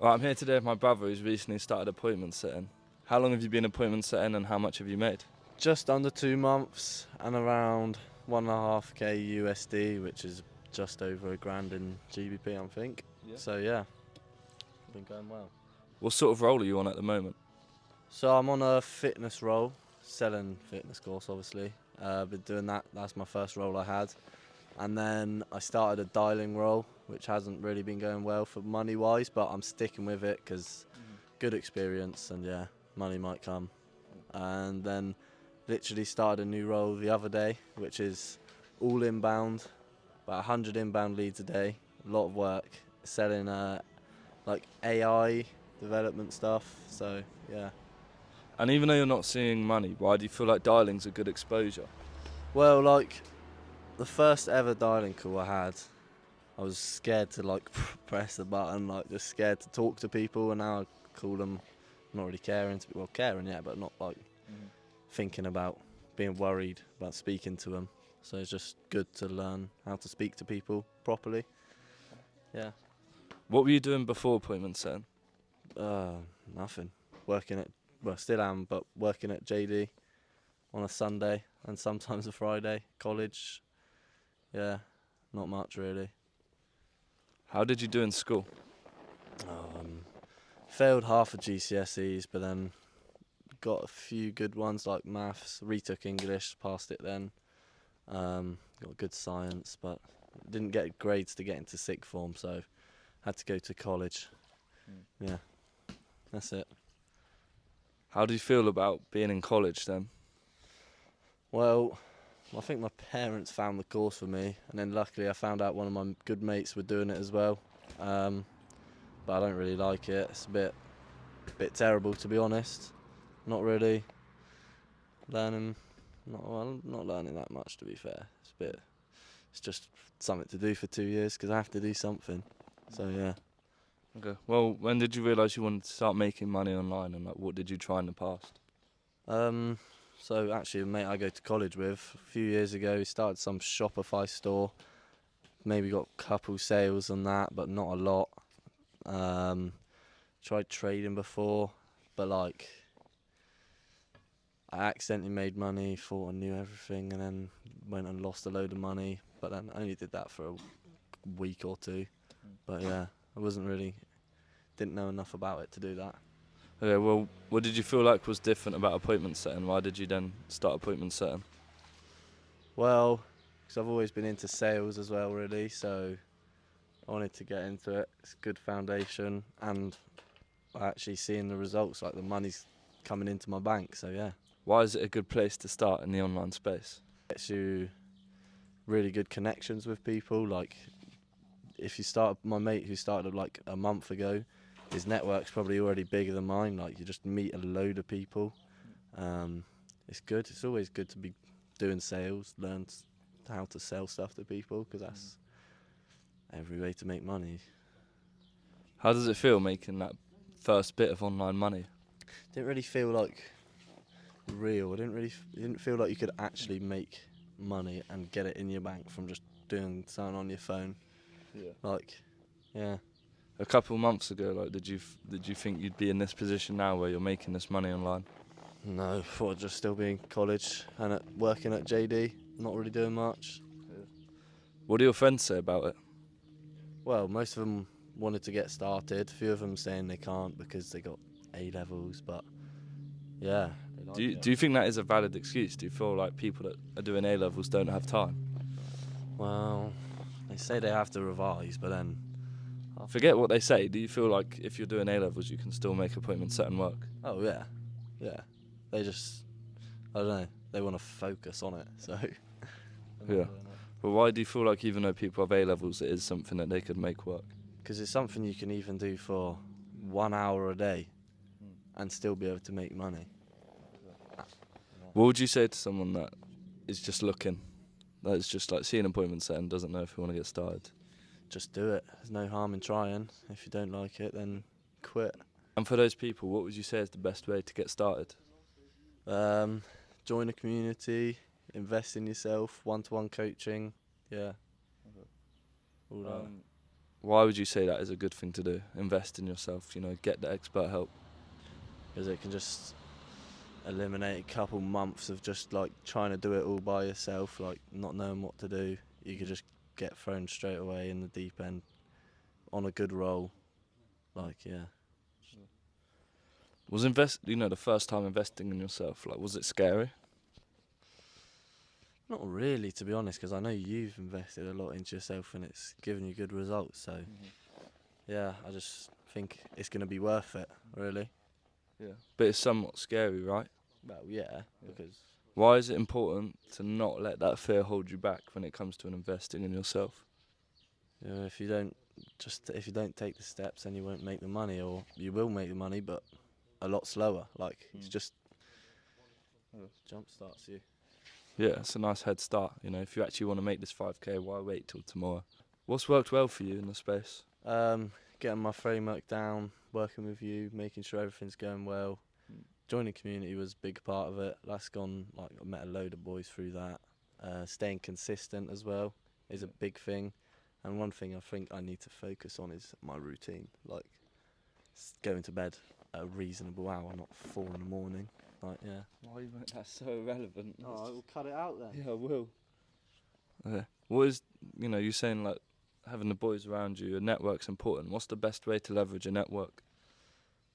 Well, I'm here today with my brother who's recently started appointment setting. How long have you been appointment setting and how much have you made? Just under 2 months and around 1.5k USD, which is just over a grand in GBP, I think. Yeah. So yeah, been going well. What sort of role are you on at the moment? So I'm on a fitness role, selling fitness course, obviously. Been doing that. That's my first role I had, and then I started a dialing role, which hasn't really been going well for money wise, but I'm sticking with it because good experience, and yeah, money might come. And then literally started a new role the other day, which is all inbound, about 100 inbound leads a day, a lot of work, selling like AI development stuff. So yeah. And even though you're not seeing money, why do you feel like dialing's a good exposure? Well, like the first ever dialing call I had, I was scared to like press the button, like just scared to talk to people, and now I call them not really caring to be, well, caring, yeah, but not like thinking about being worried about speaking to them. So it's just good to learn how to speak to people properly. Yeah. What were you doing before appointment setting? Uh, Nothing. Working at, well, still am, but working at JD on a Sunday and sometimes a Friday. College. Yeah, not much really. How did you do in school? Um, Failed half of GCSEs, but then got a few good ones like maths. Retook English, passed it then. Got good science, but didn't get grades to get into sixth form, so had to go to college. Yeah, that's it. How do you feel about being in college then? Well, I think my parents found the course for me, and then luckily I found out one of my good mates were doing it as well. But I don't really like it. It's a bit terrible to be honest. Not really learning. Not learning that much to be fair. It's just something to do for 2 years because I have to do something. So yeah. Okay. Well, when did you realise you wanted to start making money online and like what did you try in the past? Um, so actually, a mate I go to college with a few years ago, he started some Shopify store. Maybe got a couple sales on that, but not a lot. Um, Tried trading before, but like I accidentally made money, thought I knew everything, and then went and lost a load of money. But then I only did that for a week or two. But yeah, I didn't know enough about it to do that. Okay, well, what did you feel like was different about appointment setting? Why did you then start appointment setting? Well, because I've always been into sales as well, really. So I wanted to get into it. It's a good foundation, and I actually seeing the results, like the money's coming into my bank. So yeah, Why is it a good place to start in the online space? gets you really good connections with people. Like if you start, my mate who started like a month ago, his network's probably already bigger than mine. Like you just meet a load of people. It's good. It's always good to be doing sales, learn how to sell stuff to people because that's every way to make money. How does it feel making that first bit of online money? Didn't really feel like real. It didn't feel like you could actually make money and get it in your bank from just doing something on your phone. Yeah. Like, yeah. A couple of months ago, like, did you think you'd be in this position now where you're making this money online? No, thought I'd just still be in college and working at JD, not really doing much. What do your friends say about it? Well, most of them wanted to get started. A few of them saying they can't because they got A levels, but yeah, they like it. Do you think that is a valid excuse? Do you feel like people that are doing A levels don't have time? Well, they say they have to revise, but then Forget what they say. Do you feel like if you're doing A levels, you can still make appointment set and work? oh yeah, yeah. They just, I don't know, they want to focus on it, so they're not Yeah. doing it. But why do you feel like even though people have A levels, it is something that they could make work? Because it's something you can even do for 1 hour a day and still be able to make money. What would you say to someone that is just looking, that is just like seeing an appointment set and doesn't know if they want to get started? Just do it. There's no harm in trying. If you don't like it, then quit. And for those people, what would you say is the best way to get started? Um, Join a community, invest in yourself, one-to-one coaching. Yeah. All that. Why would you say that is a good thing to do? Invest in yourself, get the expert help. Because it can just eliminate a couple months of just like trying to do it all by yourself, like not knowing what to do. You could just get thrown straight away in the deep end on a good roll. Like, yeah. Was the first time investing in yourself, like, was it scary? Not really, to be honest, because I know you've invested a lot into yourself and it's given you good results. So, yeah, I just think it's going to be worth it, really. Yeah. But it's somewhat scary, right? Well, yeah, because Why is it important to not let that fear hold you back when it comes to investing in yourself? if you don't take the steps, then you won't make the money, or you will make the money, but a lot slower. Like, it's just jump starts you. Yeah, it's a nice head start. If you actually want to make this 5K, why wait till tomorrow? What's worked well for you in the space? Getting my framework down, working with you, making sure everything's going well. Joining community was a big part of it. That's gone, like, I met a load of boys through that. Staying consistent as well is a big thing. And one thing I think I need to focus on is my routine. Like, going to bed at a reasonable hour, not 4 in the morning. Like, yeah. Why you make that so irrelevant? Oh, I will cut it out then. Yeah, I will. Okay. What is, you're saying, like, having the boys around you, a network's important. What's the best way to leverage a network?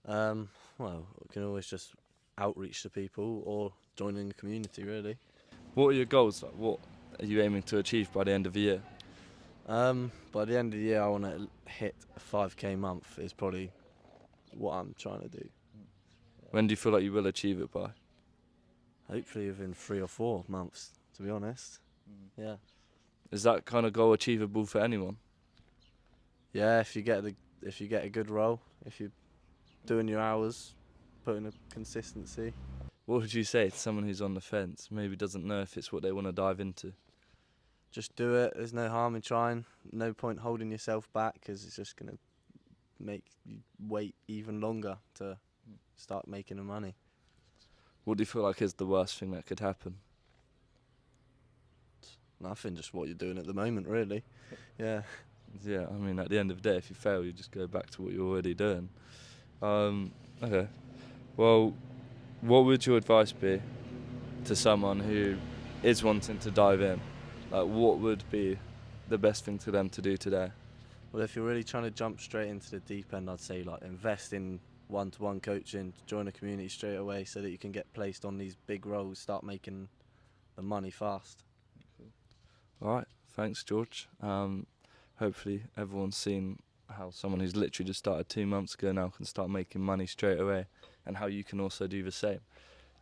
Well, you can always just outreach to people or join in the community, really. What are your goals? Like, what are you aiming to achieve by the end of the year? By the end of the year, I want to hit a 5K month is probably what I'm trying to do. When do you feel like you will achieve it by? Hopefully within 3 or 4 months, to be honest. Yeah. Is that kind of goal achievable for anyone? Yeah, if you get a good role, if you're doing your hours, putting a consistency. What would you say to someone who's on the fence, maybe doesn't know if it's what they want to dive into? Just do it. There's no harm in trying. No point holding yourself back, because it's just going to make you wait even longer to start making the money. What do you feel like is the worst thing that could happen? Nothing, just what you're doing at the moment, really. Yeah. Yeah, I mean, at the end of the day, if you fail, you just go back to what you're already doing. Okay. Well, what would your advice be to someone who is wanting to dive in? Like, what would be the best thing for them to do today? Well, if you're really trying to jump straight into the deep end, I'd say, like, invest in one-to-one coaching, join a community straight away so that you can get placed on these big roles, start making the money fast. All right, thanks, George. Hopefully everyone's seen how someone who's literally just started 2 months ago now can start making money straight away, and how you can also do the same.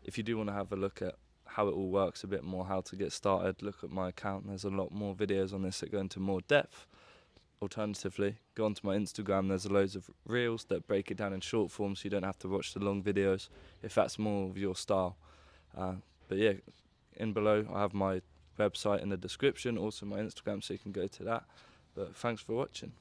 If you do want to have a look at how it all works a bit more, how to get started, look at my account. There's a lot more videos on this that go into more depth. Alternatively, go onto my Instagram. There's loads of reels that break it down in short form, so you don't have to watch the long videos if that's more of your style. But yeah, in below I have my website in the description, also my Instagram, so you can go to that. But thanks for watching.